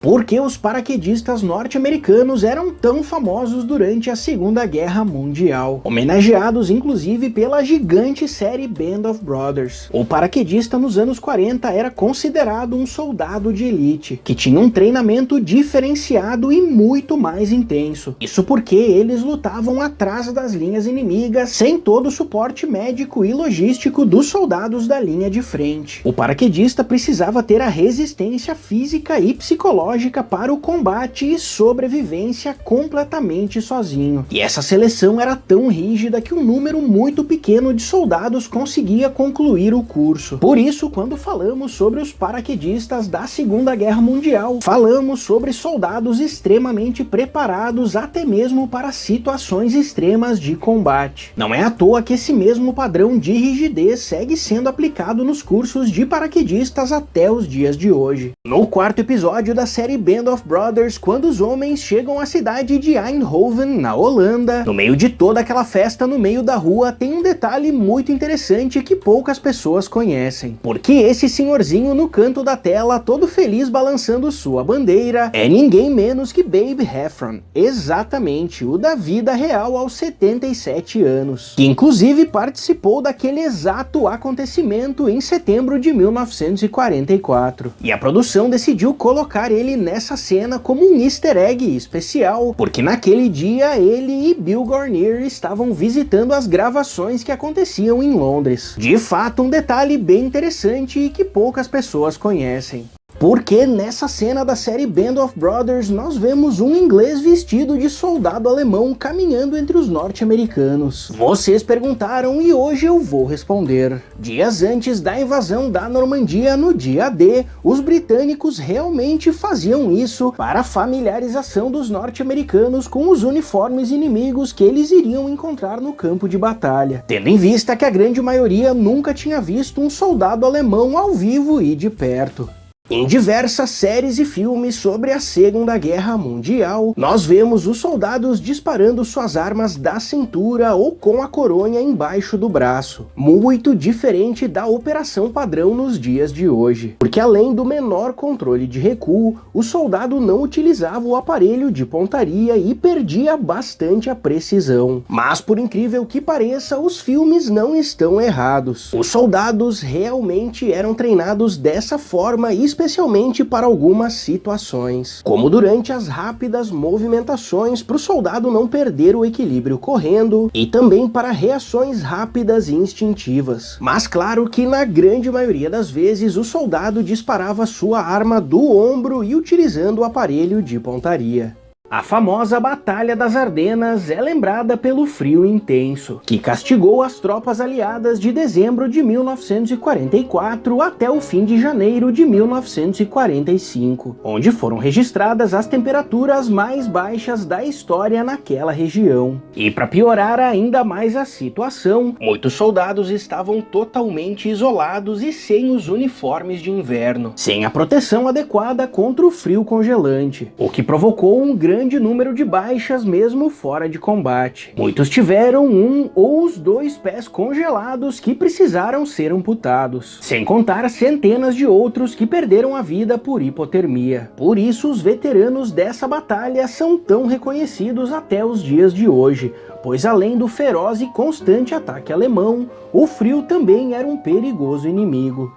Por que os paraquedistas norte-americanos eram tão famosos durante a Segunda Guerra Mundial, homenageados inclusive pela gigante série Band of Brothers. O paraquedista nos anos 40 era considerado um soldado de elite, que tinha um treinamento diferenciado e muito mais intenso. Isso porque eles lutavam atrás das linhas inimigas sem todo o suporte médico e logístico dos soldados da linha de frente. O paraquedista precisava ter a resistência física e psicológica para o combate e sobrevivência completamente sozinho. E essa seleção era tão rígida que um número muito pequeno de soldados conseguia concluir o curso. Por isso, quando falamos sobre os paraquedistas da Segunda Guerra Mundial, falamos sobre soldados extremamente preparados até mesmo para situações extremas de combate. Não é à toa que esse mesmo padrão de rigidez segue sendo aplicado nos cursos de paraquedistas até os dias de hoje. No quarto episódio da série Band of Brothers, quando os homens chegam à cidade de Eindhoven, na Holanda, no meio de toda aquela festa no meio da rua, tem um detalhe muito interessante que poucas pessoas conhecem. Porque esse senhorzinho no canto da tela, todo feliz balançando sua bandeira, é ninguém menos que Babe Heffron, exatamente, o da vida real aos 77 anos, que inclusive participou daquele exato acontecimento em setembro de 1944. E a produção decidiu colocar ele nessa cena como um easter egg especial, porque naquele dia ele e Bill Gornier estavam visitando as gravações que aconteciam em Londres. De fato, um detalhe bem interessante e que poucas pessoas conhecem. Porque nessa cena da série Band of Brothers nós vemos um inglês vestido de soldado alemão caminhando entre os norte-americanos. Vocês perguntaram e hoje eu vou responder. Dias antes da invasão da Normandia, no dia D, os britânicos realmente faziam isso para a familiarização dos norte-americanos com os uniformes inimigos que eles iriam encontrar no campo de batalha, tendo em vista que a grande maioria nunca tinha visto um soldado alemão ao vivo e de perto. Em diversas séries e filmes sobre a Segunda Guerra Mundial, nós vemos os soldados disparando suas armas da cintura ou com a coronha embaixo do braço, muito diferente da operação padrão nos dias de hoje, porque além do menor controle de recuo, o soldado não utilizava o aparelho de pontaria e perdia bastante a precisão. Mas por incrível que pareça, os filmes não estão errados. Os soldados realmente eram treinados dessa forma, especialmente para algumas situações, como durante as rápidas movimentações para o soldado não perder o equilíbrio correndo, e também para reações rápidas e instintivas. Mas claro que na grande maioria das vezes o soldado disparava sua arma do ombro e utilizando o aparelho de pontaria. A famosa Batalha das Ardenas é lembrada pelo frio intenso, que castigou as tropas aliadas de dezembro de 1944 até o fim de janeiro de 1945, onde foram registradas as temperaturas mais baixas da história naquela região. E para piorar ainda mais a situação, muitos soldados estavam totalmente isolados e sem os uniformes de inverno, sem a proteção adequada contra o frio congelante, o que provocou um grande número de baixas mesmo fora de combate. Muitos tiveram um ou os dois pés congelados que precisaram ser amputados, sem contar centenas de outros que perderam a vida por hipotermia. Por isso os veteranos dessa batalha são tão reconhecidos até os dias de hoje, pois além do feroz e constante ataque alemão, o frio também era um perigoso inimigo.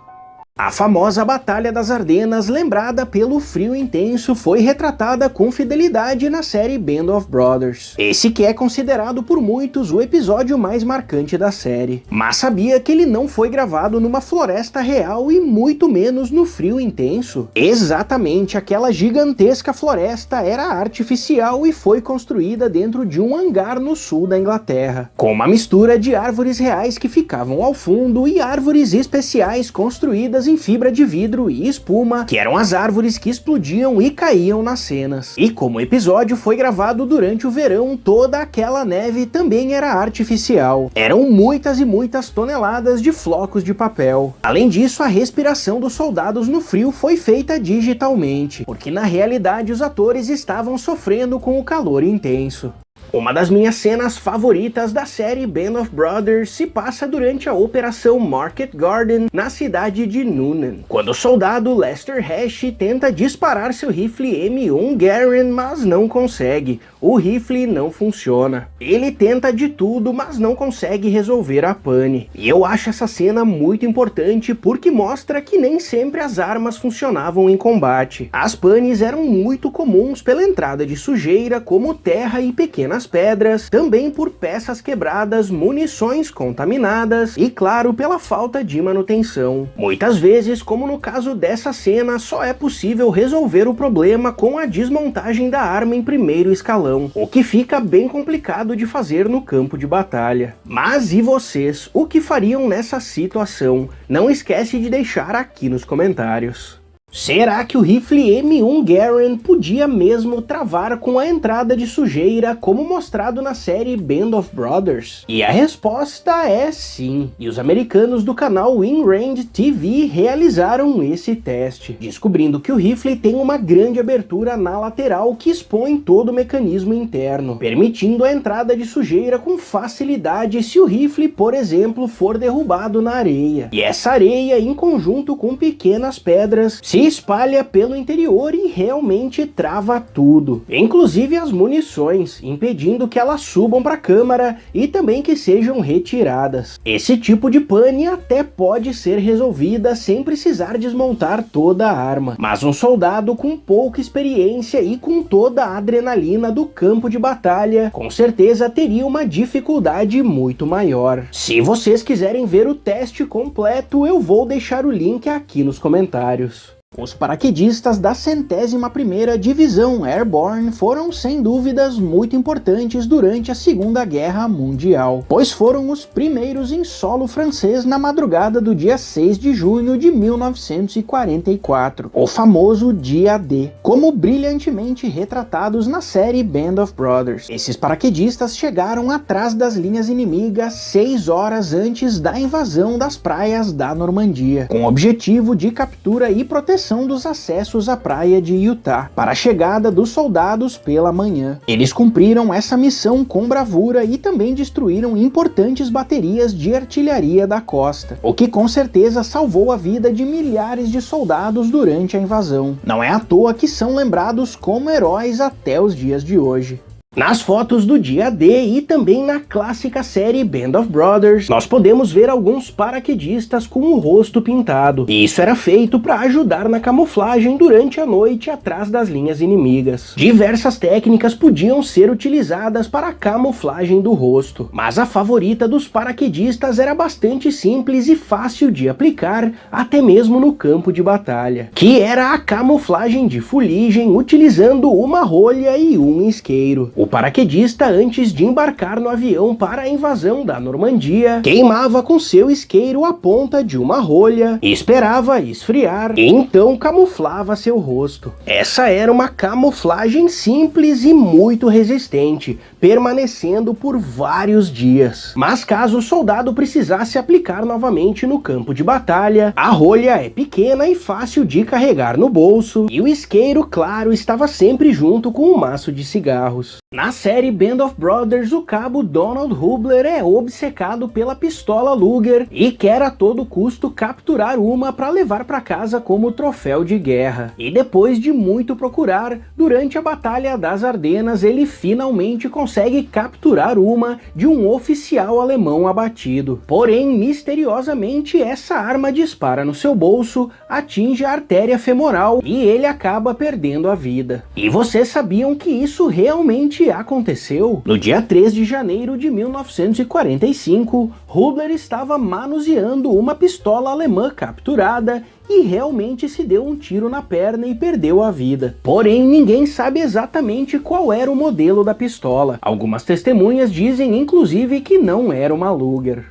A famosa Batalha das Ardenas, lembrada pelo frio intenso, foi retratada com fidelidade na série Band of Brothers. Esse que é considerado por muitos o episódio mais marcante da série. Mas sabia que ele não foi gravado numa floresta real e muito menos no frio intenso? Exatamente, aquela gigantesca floresta era artificial e foi construída dentro de um hangar no sul da Inglaterra, com uma mistura de árvores reais que ficavam ao fundo e árvores especiais construídas em fibra de vidro e espuma, que eram as árvores que explodiam e caíam nas cenas. E como o episódio foi gravado durante o verão, toda aquela neve também era artificial. Eram muitas e muitas toneladas de flocos de papel. Além disso, a respiração dos soldados no frio foi feita digitalmente, porque na realidade os atores estavam sofrendo com o calor intenso. Uma das minhas cenas favoritas da série Band of Brothers se passa durante a Operação Market Garden na cidade de Newnan, quando o soldado Lester Hash tenta disparar seu rifle M1 Garand, mas não consegue. O rifle não funciona. Ele tenta de tudo, mas não consegue resolver a pane. E eu acho essa cena muito importante porque mostra que nem sempre as armas funcionavam em combate. As panes eram muito comuns pela entrada de sujeira, como terra e pequenas pedras, também por peças quebradas, munições contaminadas e, claro, pela falta de manutenção. Muitas vezes, como no caso dessa cena, só é possível resolver o problema com a desmontagem da arma em primeiro escalão, o que fica bem complicado de fazer no campo de batalha. Mas e vocês? O que fariam nessa situação? Não esquece de deixar aqui nos comentários. Será que o rifle M1 Garand podia mesmo travar com a entrada de sujeira como mostrado na série Band of Brothers? E a resposta é sim. E os americanos do canal InRange TV realizaram esse teste, descobrindo que o rifle tem uma grande abertura na lateral que expõe todo o mecanismo interno, permitindo a entrada de sujeira com facilidade se o rifle, por exemplo, for derrubado na areia. E essa areia, em conjunto com pequenas pedras, se espalha pelo interior e realmente trava tudo, inclusive as munições, impedindo que elas subam para a câmara e também que sejam retiradas. Esse tipo de pane até pode ser resolvida sem precisar desmontar toda a arma, mas um soldado com pouca experiência e com toda a adrenalina do campo de batalha com certeza teria uma dificuldade muito maior. Se vocês quiserem ver o teste completo, eu vou deixar o link aqui nos comentários. Os paraquedistas da 101ª Divisão Airborne foram sem dúvidas muito importantes durante a Segunda Guerra Mundial, pois foram os primeiros em solo francês na madrugada do dia 6 de junho de 1944, o famoso Dia D, como brilhantemente retratados na série Band of Brothers. Esses paraquedistas chegaram atrás das linhas inimigas 6 horas antes da invasão das praias da Normandia, com o objetivo de captura e proteção dos acessos à praia de Utah, para a chegada dos soldados pela manhã. Eles cumpriram essa missão com bravura e também destruíram importantes baterias de artilharia da costa, o que com certeza salvou a vida de milhares de soldados durante a invasão. Não é à toa que são lembrados como heróis até os dias de hoje. Nas fotos do Dia D e também na clássica série Band of Brothers, nós podemos ver alguns paraquedistas com o rosto pintado. E isso era feito para ajudar na camuflagem durante a noite atrás das linhas inimigas. Diversas técnicas podiam ser utilizadas para a camuflagem do rosto, mas a favorita dos paraquedistas era bastante simples e fácil de aplicar, até mesmo no campo de batalha, que era a camuflagem de fuligem utilizando uma rolha e um isqueiro. O paraquedista, antes de embarcar no avião para a invasão da Normandia, queimava com seu isqueiro a ponta de uma rolha, esperava esfriar e então camuflava seu rosto. Essa era uma camuflagem simples e muito resistente, permanecendo por vários dias. Mas caso o soldado precisasse aplicar novamente no campo de batalha, a rolha é pequena e fácil de carregar no bolso, e o isqueiro, claro, estava sempre junto com um maço de cigarros. Na série Band of Brothers, o cabo Donald Hubler é obcecado pela pistola Luger e quer a todo custo capturar uma para levar para casa como troféu de guerra. E depois de muito procurar, durante a Batalha das Ardenas, ele finalmente consegue capturar uma de um oficial alemão abatido. Porém, misteriosamente, essa arma dispara no seu bolso, atinge a artéria femoral e ele acaba perdendo a vida. E vocês sabiam que isso realmente aconteceu? No dia 3 de janeiro de 1945, Hubler estava manuseando uma pistola alemã capturada e realmente se deu um tiro na perna e perdeu a vida. Porém, ninguém sabe exatamente qual era o modelo da pistola. Algumas testemunhas dizem inclusive que não era uma Luger.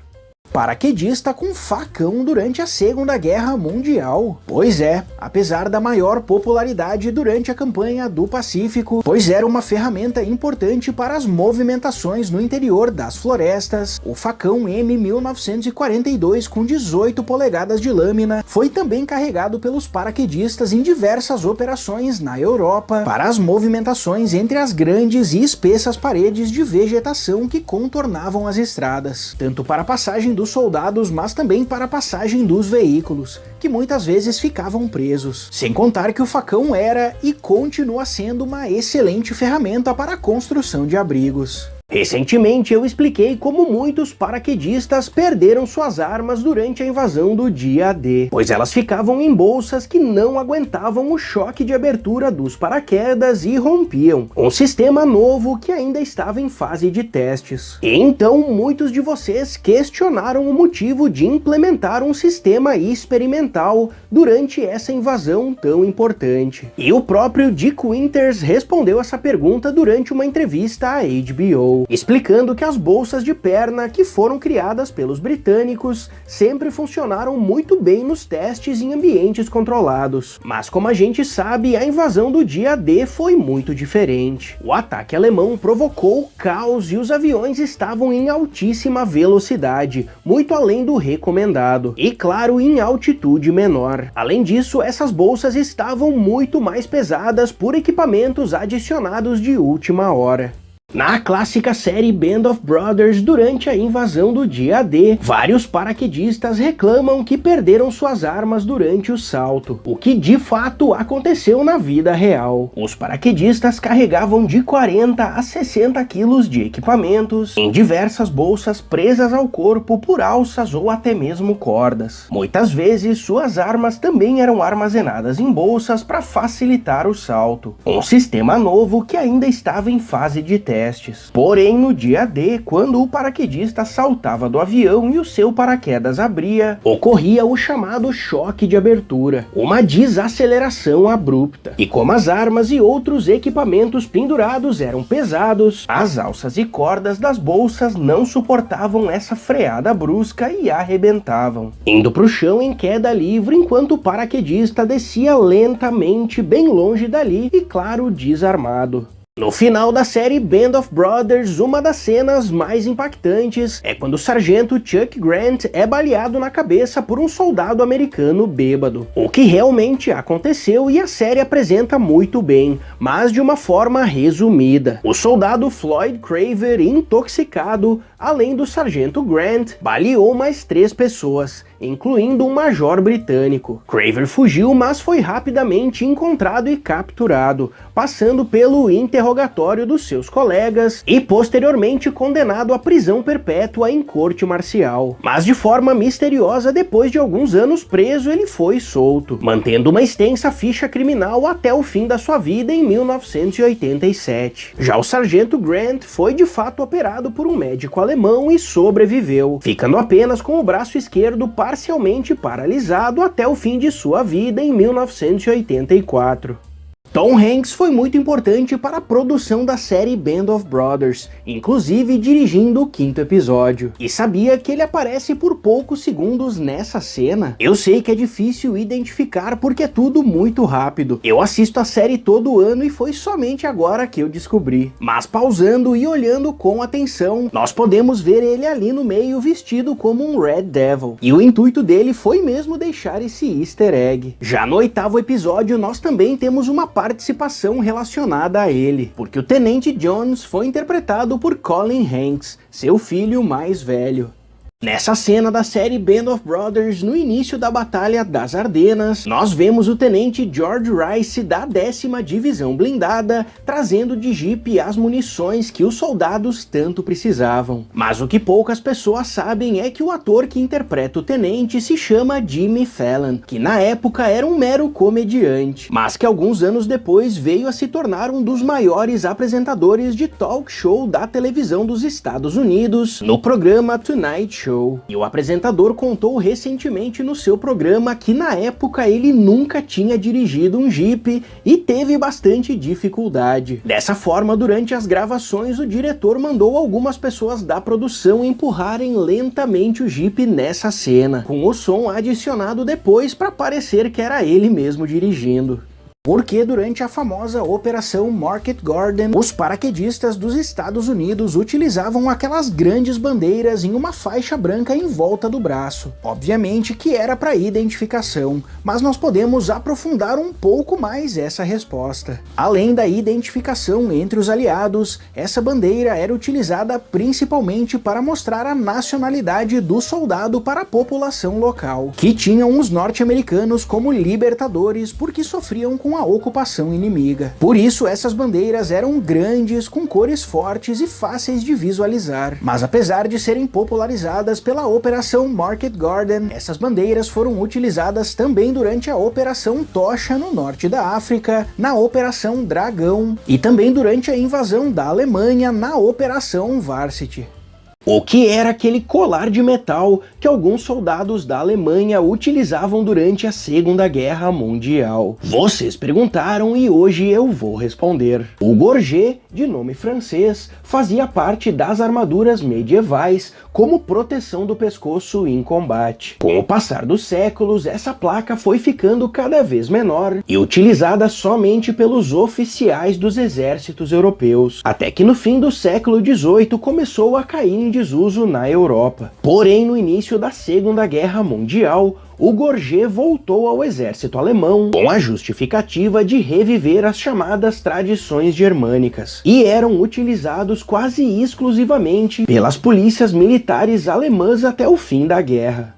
paraquedista com facão durante a Segunda Guerra Mundial. Pois é, apesar da maior popularidade durante a campanha do Pacífico, pois era uma ferramenta importante para as movimentações no interior das florestas, o facão M1942 com 18 polegadas de lâmina foi também carregado pelos paraquedistas em diversas operações na Europa para as movimentações entre as grandes e espessas paredes de vegetação que contornavam as estradas, tanto para a passagem dos soldados, mas também para a passagem dos veículos, que muitas vezes ficavam presos. Sem contar que o facão era e continua sendo uma excelente ferramenta para a construção de abrigos. Recentemente eu expliquei como muitos paraquedistas perderam suas armas durante a invasão do dia D, pois elas ficavam em bolsas que não aguentavam o choque de abertura dos paraquedas e rompiam. Um sistema novo que ainda estava em fase de testes. E então muitos de vocês questionaram o motivo de implementar um sistema experimental durante essa invasão tão importante. E o próprio Dick Winters respondeu essa pergunta durante uma entrevista à HBO. Explicando que as bolsas de perna que foram criadas pelos britânicos sempre funcionaram muito bem nos testes em ambientes controlados. Mas como a gente sabe, a invasão do dia D foi muito diferente. O ataque alemão provocou caos e os aviões estavam em altíssima velocidade, muito além do recomendado, e claro, em altitude menor. Além disso, essas bolsas estavam muito mais pesadas por equipamentos adicionados de última hora. Na clássica série Band of Brothers, durante a invasão do dia D, vários paraquedistas reclamam que perderam suas armas durante o salto, o que de fato aconteceu na vida real. Os paraquedistas carregavam de 40 a 60 quilos de equipamentos em diversas bolsas presas ao corpo por alças ou até mesmo cordas. Muitas vezes suas armas também eram armazenadas em bolsas para facilitar o salto, um sistema novo que ainda estava em fase de testes. Porém, no dia D, quando o paraquedista saltava do avião e o seu paraquedas abria, ocorria o chamado choque de abertura, uma desaceleração abrupta. E como as armas e outros equipamentos pendurados eram pesados, as alças e cordas das bolsas não suportavam essa freada brusca e arrebentavam, indo para o chão em queda livre enquanto o paraquedista descia lentamente bem longe dali e, claro, desarmado. No final da série Band of Brothers, uma das cenas mais impactantes é quando o sargento Chuck Grant é baleado na cabeça por um soldado americano bêbado. O que realmente aconteceu e a série apresenta muito bem, mas de uma forma resumida. O soldado Floyd Craver, intoxicado, além do sargento Grant, baleou mais 3 pessoas, incluindo um major britânico. Craver fugiu, mas foi rapidamente encontrado e capturado, passando pelo interrogatório dos seus colegas e posteriormente condenado à prisão perpétua em corte marcial. Mas de forma misteriosa, depois de alguns anos preso, ele foi solto, mantendo uma extensa ficha criminal até o fim da sua vida em 1987. Já o sargento Grant foi de fato operado por um médico alemão e sobreviveu, ficando apenas com o braço esquerdo parcialmente paralisado até o fim de sua vida em 1984. Tom Hanks foi muito importante para a produção da série Band of Brothers, inclusive dirigindo o 5º episódio. E sabia que ele aparece por poucos segundos nessa cena? Eu sei que é difícil identificar porque é tudo muito rápido. Eu assisto a série todo ano e foi somente agora que eu descobri. Mas pausando e olhando com atenção, nós podemos ver ele ali no meio vestido como um Red Devil. E o intuito dele foi mesmo deixar esse easter egg. Já no 8º episódio, nós também temos uma participação relacionada a ele, porque o Tenente Jones foi interpretado por Colin Hanks, seu filho mais velho. Nessa cena da série Band of Brothers, no início da Batalha das Ardenas, nós vemos o Tenente George Rice da 10ª Divisão Blindada trazendo de jipe as munições que os soldados tanto precisavam. Mas o que poucas pessoas sabem é que o ator que interpreta o Tenente se chama Jimmy Fallon, que na época era um mero comediante, mas que alguns anos depois veio a se tornar um dos maiores apresentadores de talk show da televisão dos Estados Unidos no programa Tonight Show. Show. E o apresentador contou recentemente no seu programa que na época ele nunca tinha dirigido um Jeep e teve bastante dificuldade. Dessa forma, durante as gravações, o diretor mandou algumas pessoas da produção empurrarem lentamente o Jeep nessa cena, com o som adicionado depois para parecer que era ele mesmo dirigindo. Porque durante a famosa Operação Market Garden, os paraquedistas dos Estados Unidos utilizavam aquelas grandes bandeiras em uma faixa branca em volta do braço. Obviamente que era para identificação, mas nós podemos aprofundar um pouco mais essa resposta. Além da identificação entre os aliados, essa bandeira era utilizada principalmente para mostrar a nacionalidade do soldado para a população local, que tinham os norte-americanos como libertadores porque sofriam com a ocupação inimiga. Por isso essas bandeiras eram grandes, com cores fortes e fáceis de visualizar. Mas apesar de serem popularizadas pela Operação Market Garden, essas bandeiras foram utilizadas também durante a Operação Tocha no norte da África, na Operação Dragão e também durante a invasão da Alemanha na Operação Varsity. O que era aquele colar de metal que alguns soldados da Alemanha utilizavam durante a Segunda Guerra Mundial? Vocês perguntaram e hoje eu vou responder. O gorget, de nome francês, fazia parte das armaduras medievais como proteção do pescoço em combate. Com o passar dos séculos, essa placa foi ficando cada vez menor e utilizada somente pelos oficiais dos exércitos europeus, até que no fim do século XVIII começou a cair em desuso na Europa. Porém, no início da Segunda Guerra Mundial, o gorget voltou ao exército alemão com a justificativa de reviver as chamadas tradições germânicas, e eram utilizados quase exclusivamente pelas polícias militares alemãs até o fim da guerra.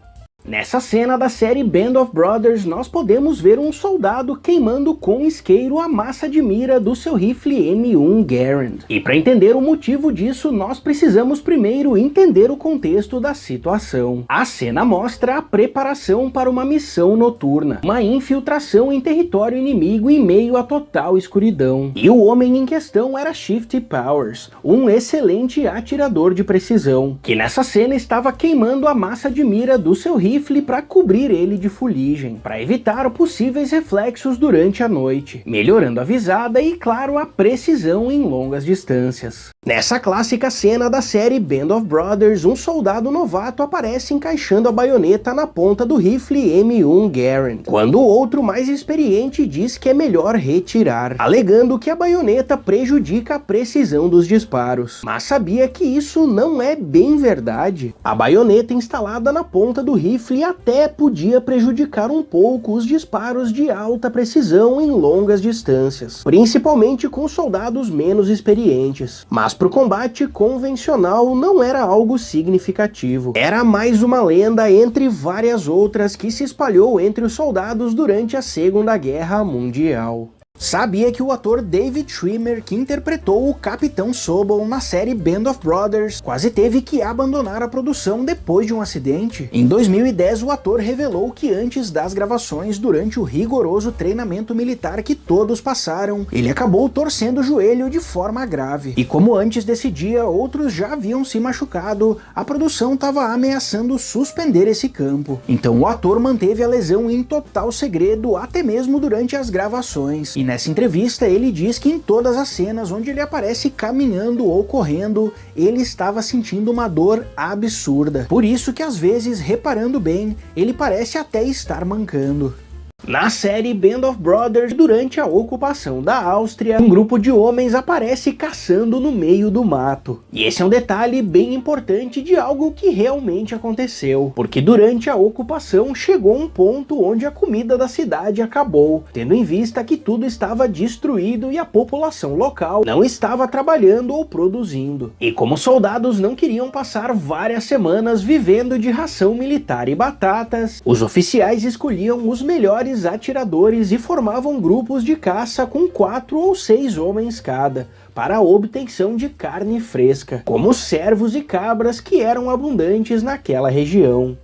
Nessa cena da série Band of Brothers, nós podemos ver um soldado queimando com isqueiro a massa de mira do seu rifle M1 Garand. E para entender o motivo disso, nós precisamos primeiro entender o contexto da situação. A cena mostra a preparação para uma missão noturna, uma infiltração em território inimigo em meio à total escuridão. E o homem em questão era Shifty Powers, um excelente atirador de precisão, que nessa cena estava queimando a massa de mira do seu rifle para cobrir ele de fuligem, para evitar possíveis reflexos durante a noite, melhorando a visada e, claro, a precisão em longas distâncias. Nessa clássica cena da série Band of Brothers, um soldado novato aparece encaixando a baioneta na ponta do rifle M1 Garand, quando o outro mais experiente diz que é melhor retirar, alegando que a baioneta prejudica a precisão dos disparos. Mas sabia que isso não é bem verdade? A baioneta instalada na ponta do rifle até podia prejudicar um pouco os disparos de alta precisão em longas distâncias, principalmente com soldados menos experientes. Mas para o combate convencional não era algo significativo. Era mais uma lenda entre várias outras que se espalhou entre os soldados durante a Segunda Guerra Mundial. Sabia que o ator David Schwimmer, que interpretou o Capitão Sobel na série Band of Brothers, quase teve que abandonar a produção depois de um acidente? Em 2010, o ator revelou que antes das gravações, durante o rigoroso treinamento militar que todos passaram, ele acabou torcendo o joelho de forma grave. E como antes desse dia outros já haviam se machucado, a produção estava ameaçando suspender esse campo. Então o ator manteve a lesão em total segredo até mesmo durante as gravações. E nessa entrevista ele diz que em todas as cenas onde ele aparece caminhando ou correndo, ele estava sentindo uma dor absurda. Por isso que às vezes, reparando bem, ele parece até estar mancando. Na série Band of Brothers, durante a ocupação da Áustria, um grupo de homens aparece caçando no meio do mato. E esse é um detalhe bem importante de algo que realmente aconteceu, porque durante a ocupação chegou um ponto onde a comida da cidade acabou, tendo em vista que tudo estava destruído e a população local não estava trabalhando ou produzindo. E como os soldados não queriam passar várias semanas vivendo de ração militar e batatas, os oficiais escolhiam os melhores atiradores e formavam grupos de caça com 4 ou 6 homens cada, para a obtenção de carne fresca, como cervos e cabras que eram abundantes naquela região.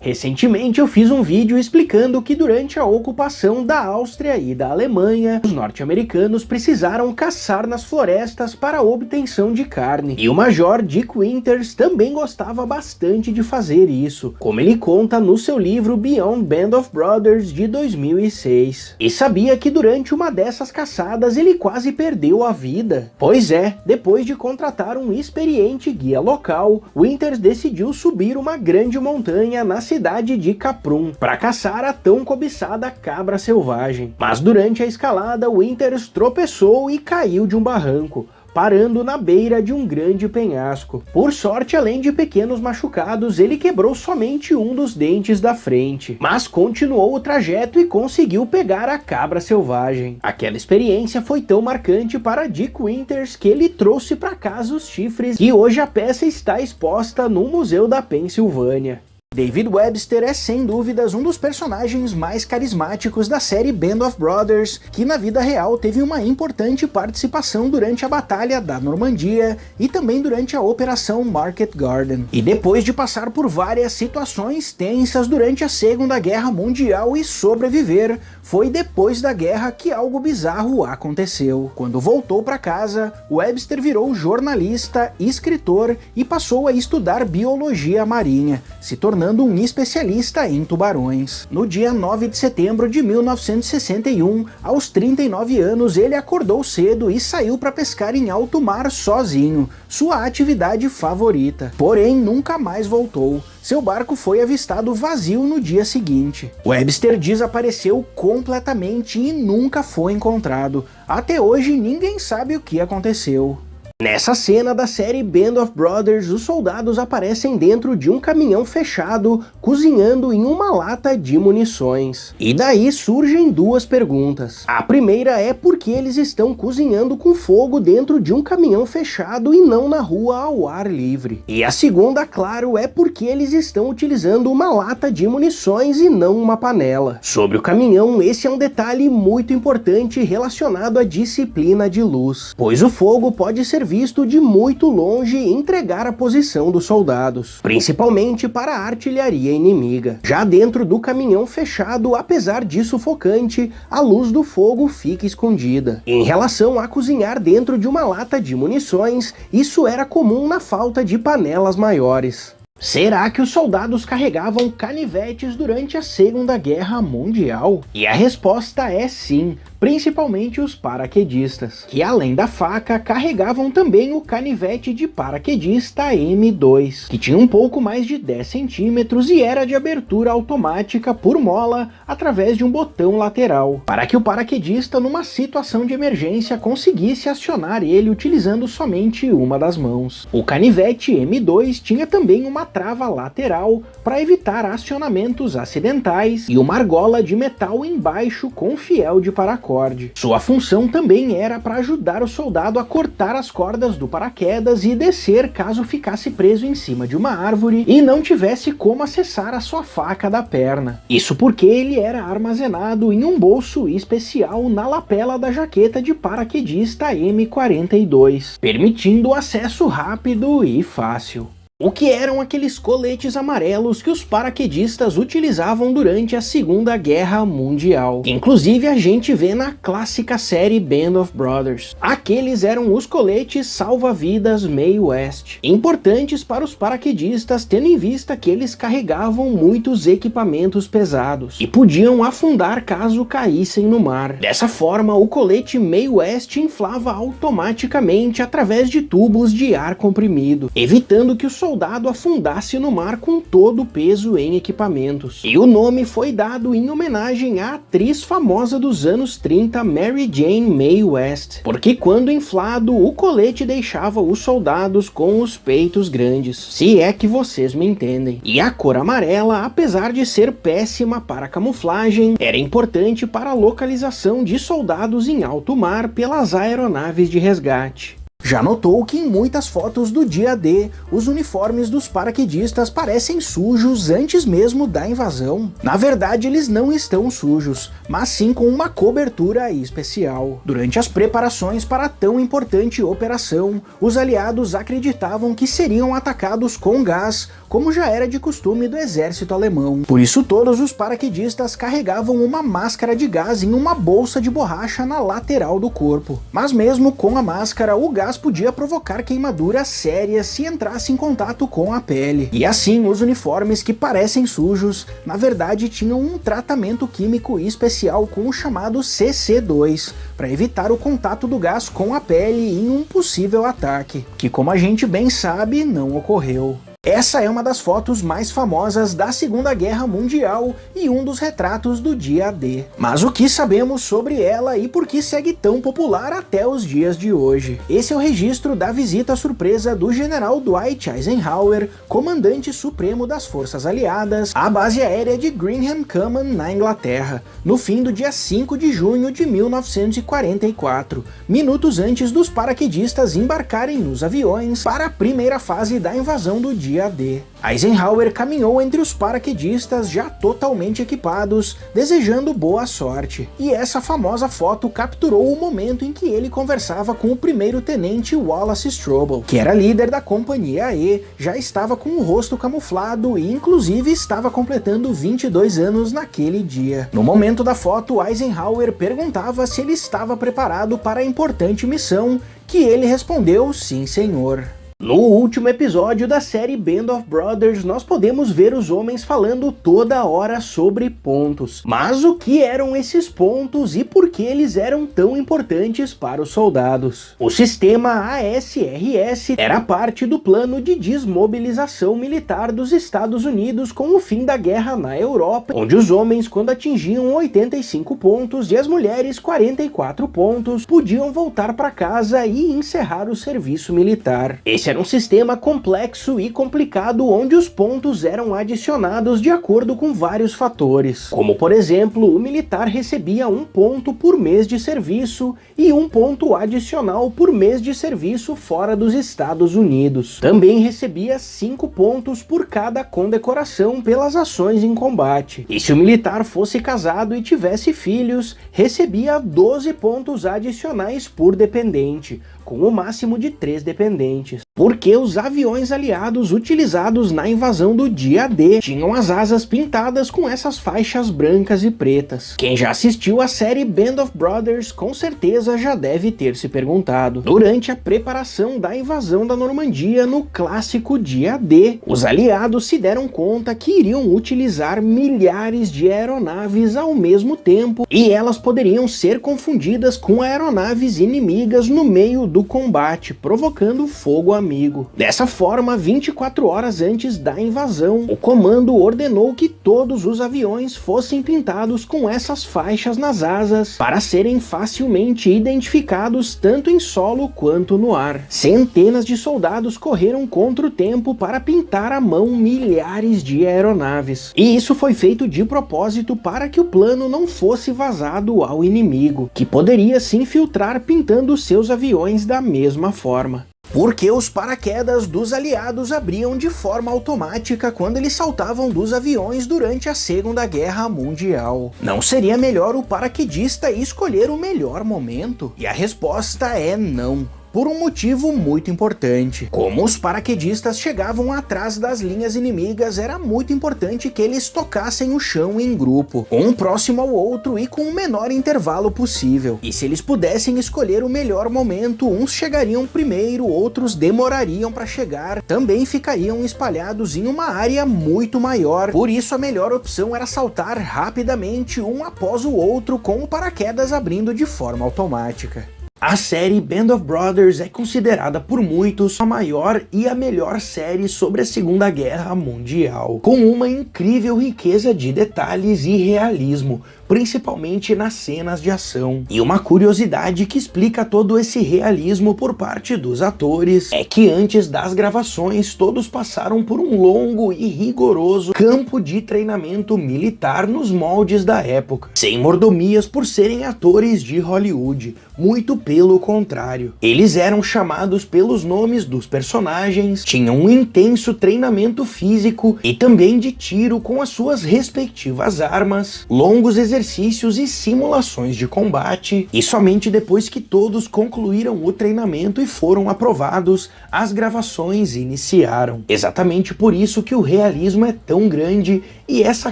Recentemente eu fiz um vídeo explicando que durante a ocupação da Áustria e da Alemanha, os norte-americanos precisaram caçar nas florestas para a obtenção de carne. E o Major Dick Winters também gostava bastante de fazer isso, como ele conta no seu livro Beyond Band of Brothers de 2006. E sabia que durante uma dessas caçadas ele quase perdeu a vida. Pois é, depois de contratar um experiente guia local, Winters decidiu subir uma grande montanha na cidade de Caprum para caçar a tão cobiçada cabra selvagem. Mas durante a escalada, Winters tropeçou e caiu de um barranco, parando na beira de um grande penhasco. Por sorte, além de pequenos machucados, ele quebrou somente um dos dentes da frente, mas continuou o trajeto e conseguiu pegar a cabra selvagem. Aquela experiência foi tão marcante para Dick Winters que ele trouxe para casa os chifres e hoje a peça está exposta no Museu da Pensilvânia. David Webster é sem dúvidas um dos personagens mais carismáticos da série Band of Brothers, que na vida real teve uma importante participação durante a Batalha da Normandia e também durante a Operação Market Garden. E depois de passar por várias situações tensas durante a Segunda Guerra Mundial e sobreviver, foi depois da guerra que algo bizarro aconteceu. Quando voltou para casa, Webster virou jornalista, escritor e passou a estudar biologia marinha, se tornando um especialista em tubarões. No dia 9 de setembro de 1961, aos 39 anos, ele acordou cedo e saiu para pescar em alto mar sozinho, sua atividade favorita. Porém, nunca mais voltou. Seu barco foi avistado vazio no dia seguinte. Webster desapareceu completamente e nunca foi encontrado. Até hoje, ninguém sabe o que aconteceu. Nessa cena da série Band of Brothers, os soldados aparecem dentro de um caminhão fechado, cozinhando em uma lata de munições. E daí surgem duas perguntas. A primeira é por que eles estão cozinhando com fogo dentro de um caminhão fechado e não na rua ao ar livre. E a segunda, claro, é por que eles estão utilizando uma lata de munições e não uma panela. Sobre o caminhão, esse é um detalhe muito importante relacionado à disciplina de luz, pois o fogo pode ser visto de muito longe e entregar a posição dos soldados, principalmente para a artilharia inimiga. Já dentro do caminhão fechado, apesar de sufocante, a luz do fogo fica escondida. Em relação a cozinhar dentro de uma lata de munições, isso era comum na falta de panelas maiores. Será que os soldados carregavam canivetes durante a Segunda Guerra Mundial? E a resposta é sim, principalmente os paraquedistas, que além da faca, carregavam também o canivete de paraquedista M2, que tinha um pouco mais de 10 centímetros e era de abertura automática por mola através de um botão lateral, para que o paraquedista numa situação de emergência conseguisse acionar ele utilizando somente uma das mãos. O canivete M2 tinha também uma trava lateral para evitar acionamentos acidentais e uma argola de metal embaixo com fiel de paracorda. Sua função também era para ajudar o soldado a cortar as cordas do paraquedas e descer caso ficasse preso em cima de uma árvore e não tivesse como acessar a sua faca da perna. Isso porque ele era armazenado em um bolso especial na lapela da jaqueta de paraquedista M42, permitindo o acesso rápido e fácil. O que eram aqueles coletes amarelos que os paraquedistas utilizavam durante a Segunda Guerra Mundial? Inclusive a gente vê na clássica série Band of Brothers. Aqueles eram os coletes salva-vidas Mae West, importantes para os paraquedistas, tendo em vista que eles carregavam muitos equipamentos pesados e podiam afundar caso caíssem no mar. Dessa forma, o colete Mae West inflava automaticamente através de tubos de ar comprimido, evitando que o soldado afundasse no mar com todo o peso em equipamentos. E o nome foi dado em homenagem à atriz famosa dos anos 30, Mary Jane Mae West, porque quando inflado, o colete deixava os soldados com os peitos grandes, se é que vocês me entendem. E a cor amarela, apesar de ser péssima para camuflagem, era importante para a localização de soldados em alto mar pelas aeronaves de resgate. Já notou que em muitas fotos do dia D, os uniformes dos paraquedistas parecem sujos antes mesmo da invasão? Na verdade, eles não estão sujos, mas sim com uma cobertura especial. Durante as preparações para tão importante operação, os aliados acreditavam que seriam atacados com gás, como já era de costume do exército alemão. Por isso todos os paraquedistas carregavam uma máscara de gás em uma bolsa de borracha na lateral do corpo. Mas mesmo com a máscara, o gás podia provocar queimaduras sérias se entrasse em contato com a pele. E assim, os uniformes que parecem sujos, na verdade tinham um tratamento químico especial com o chamado CC2, para evitar o contato do gás com a pele em um possível ataque, que, como a gente bem sabe, não ocorreu. Essa é uma das fotos mais famosas da Segunda Guerra Mundial e um dos retratos do dia D. Mas o que sabemos sobre ela e por que segue tão popular até os dias de hoje? Esse é o registro da visita surpresa do general Dwight Eisenhower, comandante supremo das forças aliadas, à base aérea de Greenham Common, na Inglaterra, no fim do dia 5 de junho de 1944, minutos antes dos paraquedistas embarcarem nos aviões para a primeira fase da invasão do dia D. Eisenhower caminhou entre os paraquedistas já totalmente equipados, desejando boa sorte. E essa famosa foto capturou o momento em que ele conversava com o primeiro-tenente Wallace Strobel, que era líder da Companhia E, já estava com o rosto camuflado e inclusive estava completando 22 anos naquele dia. No momento da foto, Eisenhower perguntava se ele estava preparado para a importante missão, que ele respondeu sim, senhor. No último episódio da série Band of Brothers, nós podemos ver os homens falando toda hora sobre pontos. Mas o que eram esses pontos e por que eles eram tão importantes para os soldados? O sistema ASRS era parte do plano de desmobilização militar dos Estados Unidos com o fim da guerra na Europa, onde os homens, quando atingiam 85 pontos e as mulheres 44 pontos, podiam voltar para casa e encerrar o serviço militar. Esse era um sistema complexo e complicado onde os pontos eram adicionados de acordo com vários fatores, como por exemplo, o militar recebia 1 ponto por mês de serviço e 1 ponto adicional por mês de serviço fora dos Estados Unidos. Também recebia 5 pontos por cada condecoração pelas ações em combate. E se o militar fosse casado e tivesse filhos, recebia 12 pontos adicionais por dependente, com o máximo de 3 dependentes. Porque os aviões aliados utilizados na invasão do dia D tinham as asas pintadas com essas faixas brancas e pretas. Quem já assistiu a série Band of Brothers com certeza já deve ter se perguntado. Durante a preparação da invasão da Normandia no clássico dia D, os aliados se deram conta que iriam utilizar milhares de aeronaves ao mesmo tempo e elas poderiam ser confundidas com aeronaves inimigas no meio do combate, provocando fogo amigo. Dessa forma, 24 horas antes da invasão, o comando ordenou que todos os aviões fossem pintados com essas faixas nas asas para serem facilmente identificados tanto em solo quanto no ar. Centenas de soldados correram contra o tempo para pintar à mão milhares de aeronaves. E isso foi feito de propósito para que o plano não fosse vazado ao inimigo, que poderia se infiltrar pintando seus aviões da mesma forma. Porque os paraquedas dos aliados abriam de forma automática quando eles saltavam dos aviões durante a Segunda Guerra Mundial. Não seria melhor o paraquedista escolher o melhor momento? E a resposta é não. Por um motivo muito importante. Como os paraquedistas chegavam atrás das linhas inimigas, era muito importante que eles tocassem o chão em grupo, um próximo ao outro e com o menor intervalo possível. E se eles pudessem escolher o melhor momento, uns chegariam primeiro, outros demorariam para chegar, também ficariam espalhados em uma área muito maior. Por isso a melhor opção era saltar rapidamente um após o outro, com o paraquedas abrindo de forma automática. A série Band of Brothers é considerada por muitos a maior e a melhor série sobre a Segunda Guerra Mundial, com uma incrível riqueza de detalhes e realismo, principalmente nas cenas de ação. E uma curiosidade que explica todo esse realismo por parte dos atores é que antes das gravações todos passaram por um longo e rigoroso campo de treinamento militar nos moldes da época, sem mordomias por serem atores de Hollywood, muito pelo contrário. Eles eram chamados pelos nomes dos personagens, tinham um intenso treinamento físico e também de tiro com as suas respectivas armas, longos exercícios e simulações de combate, e somente depois que todos concluíram o treinamento e foram aprovados, as gravações iniciaram. Exatamente por isso que o realismo é tão grande e essa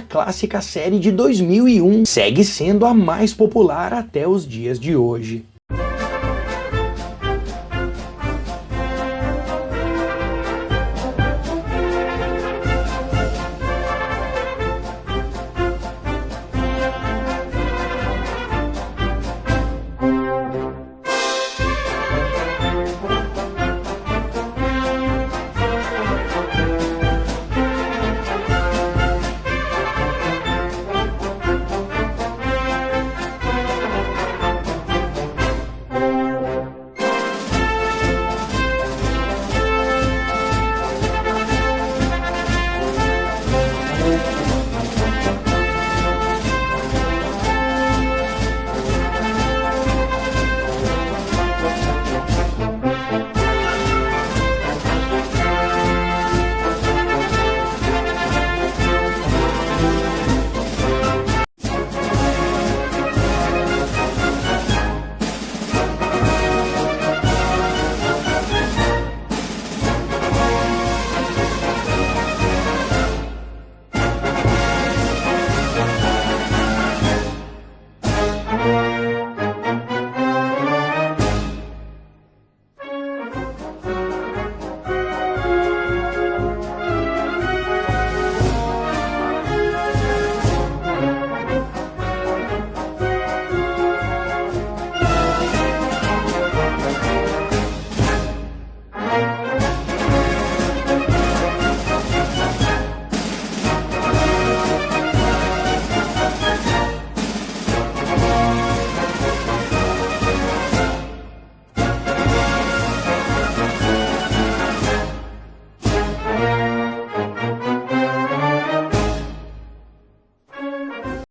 clássica série de 2001 segue sendo a mais popular até os dias de hoje.